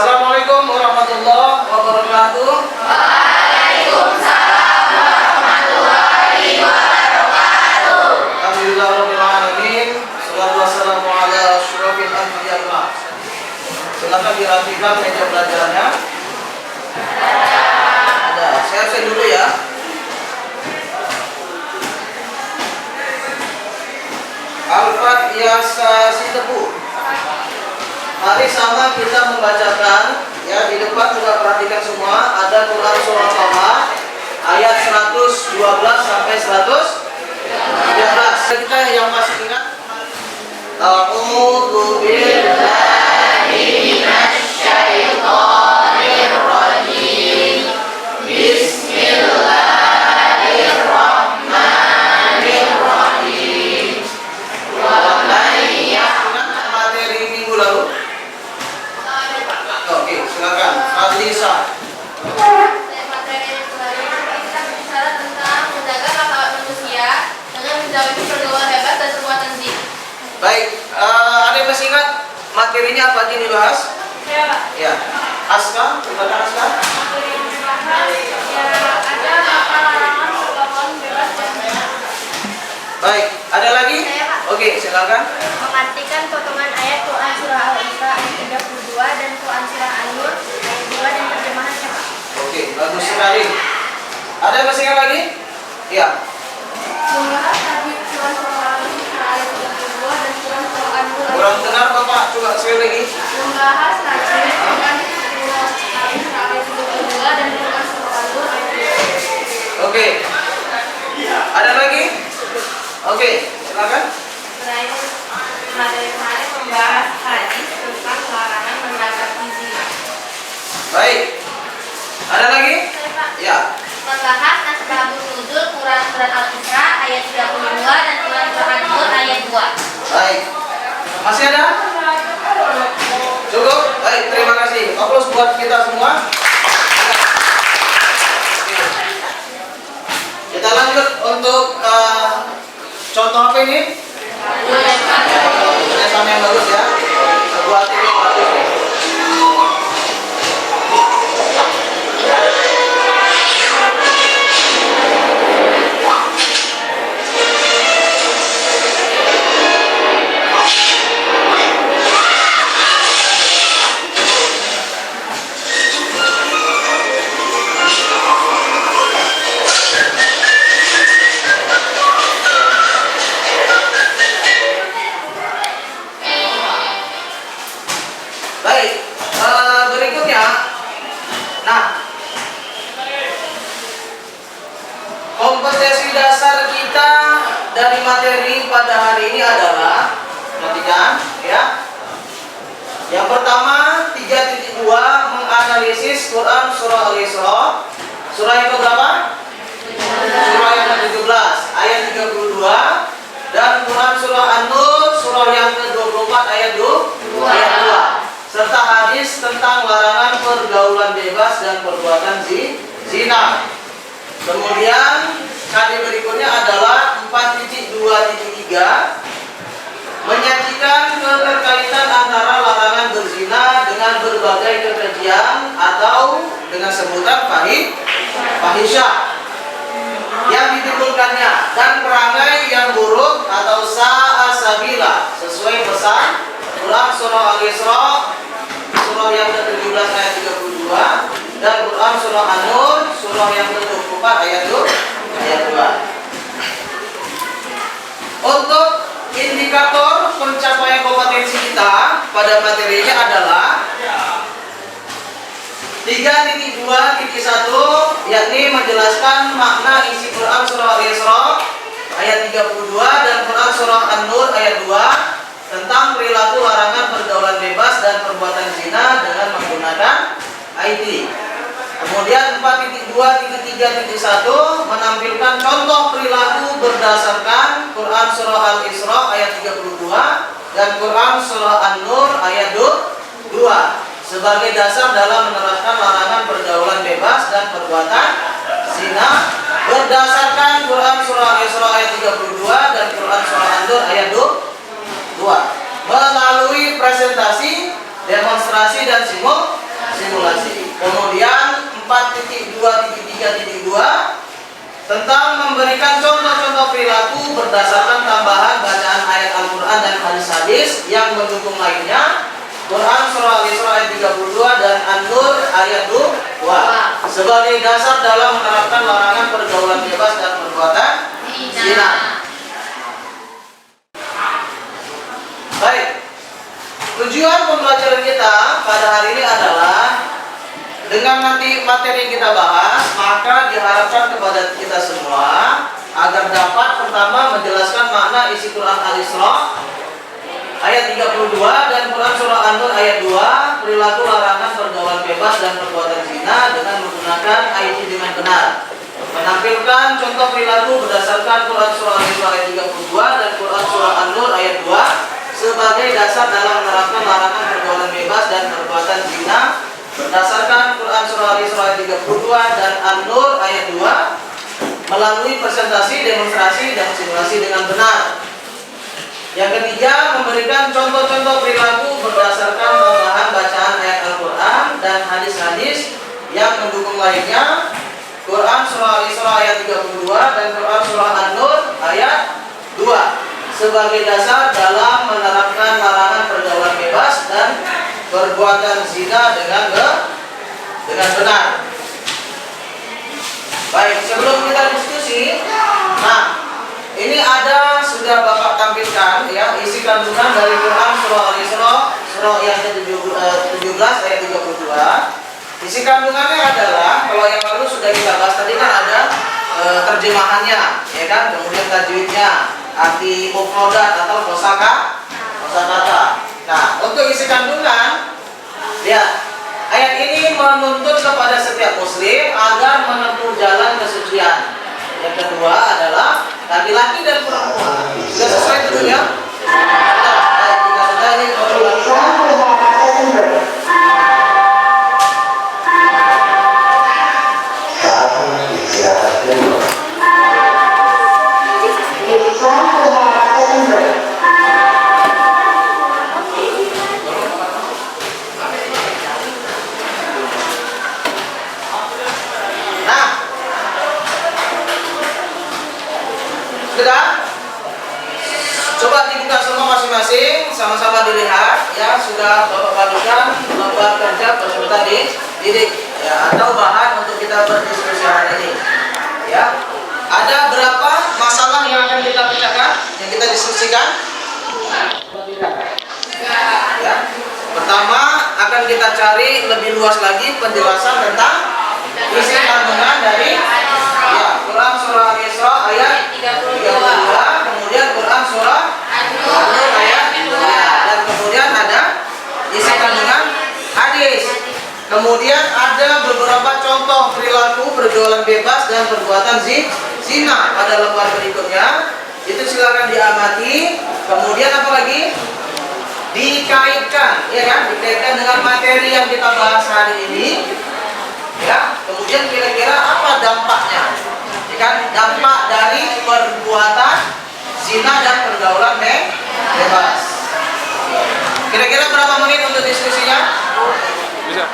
Assalamualaikum warahmatullahi wabarakatuh. Waalaikumsalam warahmatullahi wabarakatuh. Alhamdulillahirabbil alamin. Shallallahu wassalamu ala asyrofil anbiya wal mursalin. Silakan dirapikan meja belajarnya. Ada, saya absen dulu ya. Al-Fatihah si tebu. Mari sama kita membacakan ya, di depan juga perhatikan semua, ada Quran surah Al-Fatihah ayat 112 sampai 113. Kita yang masih ingat, A'udzu billahi minasy syaithanir rajim. Bismillahirrahmanirrahim. Wa man ya'mal materi minggu lalu. Oke, silakan. Fadlisa. Materi kemarin kita berbicara tentang menjaga akhlak manusia dengan menjauhi pergaulan bebas dan perbuatan zina. Baik, ada yang masih ingat materinya apa aja dibahas? Ya, Pak. Ya. Aska, silakan Aska. Materi yang dibahas ya ada larangan pergaulan bebas dan zina. Baik, ada lagi? Saya, Pak. Oke, silakan. Mengartikan potongan ayat Quran surah Al-Isra ayat 32 dan Quran surah An-Nur ayat 2 dan terjemahannya, Pak. Oke, bagus sekali. Ada yang masih ingat lagi? Iya. Membahas hadis Quran surah Al-Isra ayat 32 dan Quran surah An-Nur ayat Kurang dengar Bapak, coba sekali lagi. membahas hadis Quran surah Al-Isra ayat 32 dan Quran surah An-Nur ayat 2. Oke. Ada lagi? Oke, silakan. Selain materi kemarin membahas hadis tentang larangan mendapati zina. Baik. Ada lagi? Saya, Pak, Ya. membahas asbabun nuzul Quran surat Al-Isra ayat 32 dan Quran surah An-Nur ayat 2. Baik. Masih ada? Cukup? Baik, terima kasih. Aplaus buat kita semua. Oke. Kita lanjut untuk contoh apa ini? Sama yang bagus ya. Sebuah tim yang bagus nih. Baik, berikutnya, nah, kompetensi dasar kita dari materi pada hari ini adalah, perhatikan, ya. Yang pertama, 3.2 menganalisis Quran surah Al-Isra, surah yang keberapa? Surah yang ke-17, ayat 32, dan Quran surah An-Nur, surah yang ke-24, ayat 2. Serta hadis tentang larangan pergaulan bebas dan perbuatan zina. Kemudian hadis berikutnya adalah 4.2.3 menyajikan keterkaitan antara larangan berzina dengan berbagai kekejian atau dengan sebutan fahisyah yang ditimbulkannya dan perangai yang buruk atau sa'a sabila sesuai pesan Quran surah Al-Isra surah yang ke-17 ayat 32 dan Quran surah An-Nur surah yang ke-24 ayat 2. Untuk indikator pencapaian kompetensi kita pada materi ini adalah 3.2.1 yakni menjelaskan makna isi Quran surah Al-Isra ayat 32 dan Quran surah An-Nur ayat 2 tentang perilaku larangan pergaulan bebas dan perbuatan zina dengan menggunakan IT. Kemudian 4.2.3.1 menampilkan contoh perilaku berdasarkan Quran surah Al-Isra ayat 32 dan Quran surah An-Nur ayat 2 sebagai dasar dalam menerapkan larangan pergaulan bebas dan perbuatan zina berdasarkan Quran surah Al-Isra ayat 32 dan Quran surah An-Nur ayat 2 melalui presentasi, demonstrasi dan Kemudian 4.2.3.2 tentang memberikan contoh-contoh perilaku berdasarkan tambahan bacaan ayat Al-Quran dan hadis-hadis yang mendukung lainnya. Quran Surah Al-Isra ayat 32 dan An-Nur ayat 2 sebagai dasar dalam menerapkan larangan pergaulan bebas dan perbuatan zina. Baik, tujuan pembelajaran kita pada hari ini adalah dengan nanti materi yang kita bahas, maka diharapkan kepada kita semua agar dapat pertama menjelaskan makna isi Quran Al-Isra ayat 32 dan Quran Surah An-Nur ayat 2, perilaku larangan pergaulan bebas dan perbuatan zina dengan menggunakan IT dengan benar. Menampilkan contoh perilaku berdasarkan Quran Surah Al-Isra ayat 32 dan Quran Surah An-Nur ayat 2 sebagai dasar dalam menerapkan larangan pergaulan bebas dan perbuatan zina berdasarkan Quran Surah Al-Isra ayat 32 dan An-Nur ayat 2 melalui presentasi, demonstrasi, dan simulasi dengan benar. Yang ketiga, memberikan contoh-contoh perilaku berdasarkan tambahan bacaan ayat Al-Quran dan hadis-hadis yang mendukung lainnya. Quran Surah Al-Isra ayat 32 dan Quran Surah An-Nur ayat 2 sebagai dasar dalam menerapkan larangan pergaulan bebas dan perbuatan zina dengan benar. Baik, sebelum kita diskusi, ini ada sudah Bapak tampilkan ya isi kandungan dari Quran Surah Al-Isra surah yang ke-17 ayat 32. Isi kandungannya adalah, kalau yang lalu sudah kita bahas tadi kan ada terjemahannya, ya kan, kemudian tajwidnya, arti mufradat atau kosakata. Nah, untuk isi kandungan, lihat, ayat ini menuntut kepada setiap muslim agar menempuh jalan kesucian. Yang kedua adalah laki-laki dan perempuan. Sudah sesuai tentunya? Baik, jika sudah ini coba dibuka semua masing-masing, sama-sama dilihat ya. Sudah Bapak bagikan lembar kerja peserta didik ya, atau bahan untuk kita berdiskusi hari ini ya. Ada berapa masalah yang akan kita pecahkan, yang kita diskusikan? Ya. Pertama akan kita cari lebih luas lagi penjelasan tentang isi kandungan dari ya, Quran Surah Al-Isra ayat 32, kemudian Quran Surah An-Nur ayat 2, dan kemudian ada isi kandungan hadis. Kemudian ada beberapa contoh perilaku pergaulan bebas dan perbuatan zina pada lembar berikutnya. Itu silakan diamati. Kemudian apa lagi? Dikaitkan, ya kan? Dikaitkan dengan materi yang kita bahas hari ini. Ya, kemudian kira-kira apa dampaknya? Ya kan, dampak dari perbuatan zina dan pergaulan bebas. Kira-kira berapa menit untuk diskusinya? Bisa.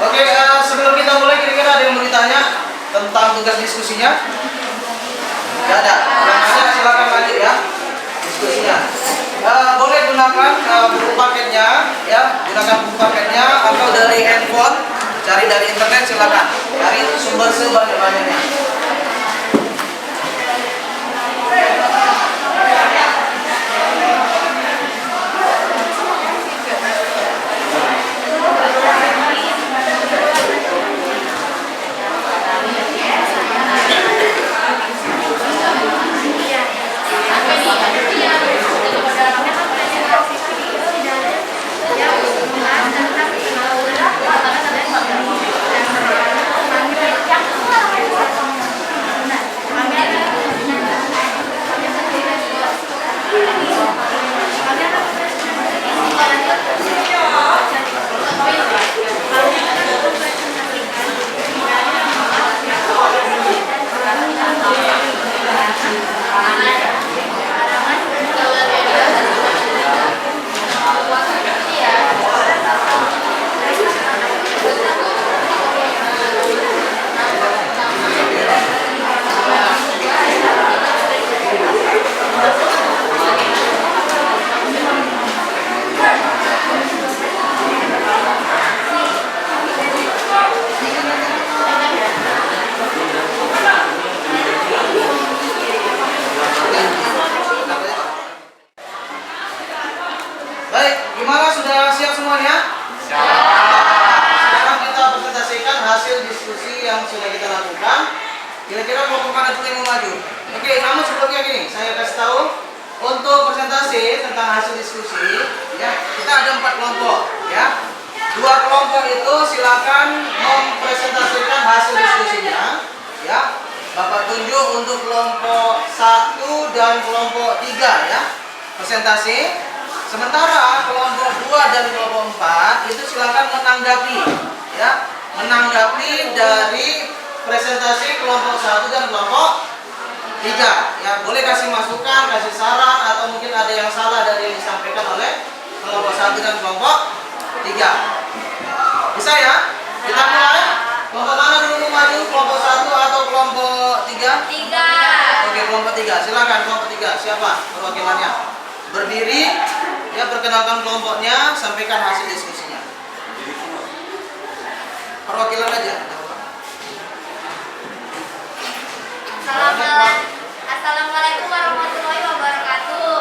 Oke, sebelum kita mulai, kira-kira ada yang mau ditanya tentang tugas diskusinya? Tidak ada. Yang ada silakan lanjut ya diskusinya. Boleh gunakan buku paketnya, ya, gunakan buku paketnya atau dari handphone. Cari dari internet, silakan cari sumber sebanyak-banyaknya. saya kasih tahu untuk presentasi tentang hasil diskusi, ya kita ada 4 kelompok, ya. 2 kelompok itu silakan mempresentasikan hasil diskusinya, ya. Bapak tunjuk untuk kelompok 1 dan kelompok 3, ya, presentasi. Sementara kelompok 2 dan kelompok 4 itu silakan menanggapi, ya, menanggapi dari presentasi kelompok 1 dan kelompok 3, ya. Boleh kasih masukan, kasih saran, atau mungkin ada yang salah dari yang disampaikan oleh kelompok 1 dan kelompok 3. Bisa ya? Kita mulai. Kelompok mana dulu maju? Kelompok 1 atau kelompok 3? 3. Oke, kelompok 3. Silakan kelompok 3. Siapa perwakilannya? Berdiri, ya, perkenalkan kelompoknya, sampaikan hasil diskusinya. Perwakilan aja. Assalamualaikum warahmatullahi wabarakatuh.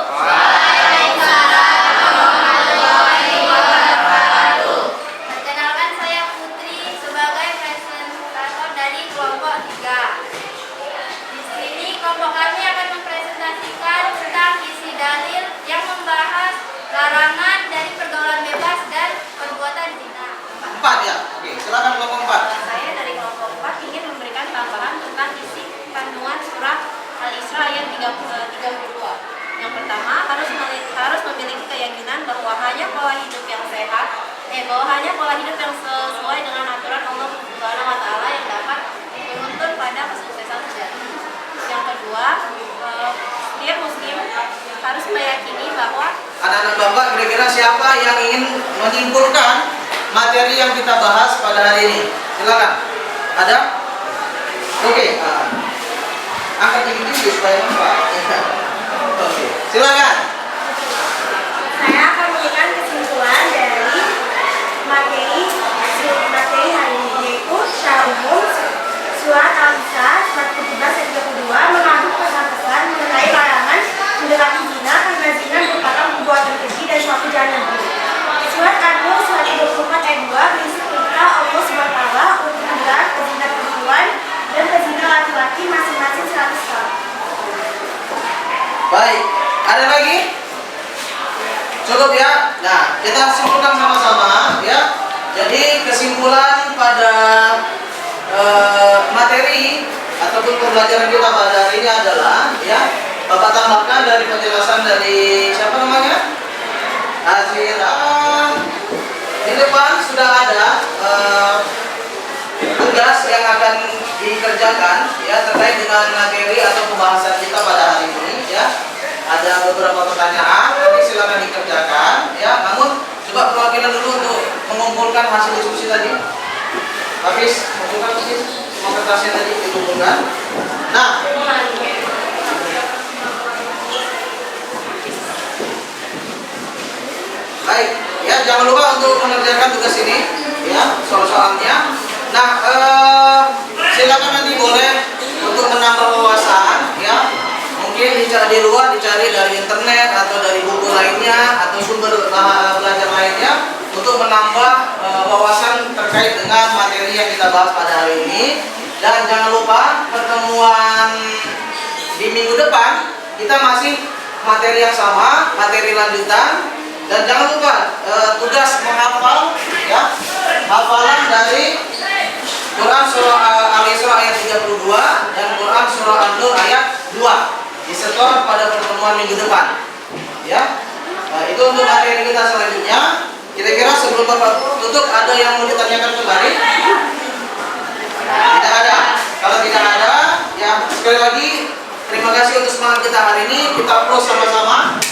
Perkenalkan, saya Putri sebagai presentator dari kelompok 3. Di sini kelompok kami akan mempresentasikan tentang isi dalil yang membahas larangan dari pergaulan bebas dan perbuatan zina. 4 ya. Oke, silakan kelompok 4. Saya dari kelompok 4 ingin memberikan tambahan tentang isi kandungan surah Al-Isra ayat 32. Yang pertama, harus memiliki keyakinan bahwa hanya pola hidup yang sehat, pola hidup yang sesuai dengan aturan Allah Subhanahu wa taala yang dapat menuntun pada kesuksesan sejati. Yang kedua, setiap muslim harus meyakini bahwa Anak-anak Bapak, kira-kira siapa yang ingin menyimpulkan materi yang kita bahas pada hari ini? Silakan. Ada? Oke. Angkat tinggi supaya nampak. Oke. Silakan. saya akan memberikan kesimpulan dari materi hari ini, yaitu secara umum surat Al-Isra surat 17 ayat 32 mengandung pesan-pesan mengenai larangan mendekati zina karena zina merupakan perbuatan keji dan suatu jahat yang buruk. Surat An-Nur surat 24 ayat 2 berisi perintah Allah SWT untuk menggelar pezina perempuan dan pezina laki-laki masing-masing 100 kali. Baik. Ada lagi? Cukup ya. Nah, kita simpulkan sama-sama, ya. Jadi kesimpulan pada materi ataupun pembelajaran kita pada hari ini adalah, ya, Bapak tambahkan dari penjelasan dari siapa namanya? Azira. Di depan sudah ada tugas yang akan dikerjakan, ya, terkait dengan materi atau pembahasan kita pada hari ini, ya. Ada beberapa pertanyaan, nanti silakan dikerjakan, ya. Namun coba perwakilan dulu untuk mengumpulkan hasil diskusi tadi. Habis, kumpulkan Hafiz, semua kertasnya tadi dikumpulkan. Nah, baik, ya, jangan lupa untuk mengerjakan tugas ini, ya, soal-soalnya. Nah, silakan nanti boleh untuk menambah wawasan, ya. Mungkin di luar dicari dari internet atau dari buku lainnya atau sumber belajar lainnya untuk menambah wawasan terkait dengan materi yang kita bahas pada hari ini. Dan jangan lupa pertemuan di minggu depan kita masih materi yang sama, materi lanjutan. Dan jangan lupa tugas menghafal, ya, hafalan dari Quran surah Al-Isra ayat 32 dan Quran surah An-Nur ayat 2 disetor pada pertemuan minggu depan, ya. Nah, itu untuk materi kita selanjutnya. Kira-kira sebelum Bapak tutup ada yang mau ditanyakan kembali? Tidak ada. Kalau tidak ada, ya, sekali lagi terima kasih untuk semangat kita hari ini. Kita close sama-sama.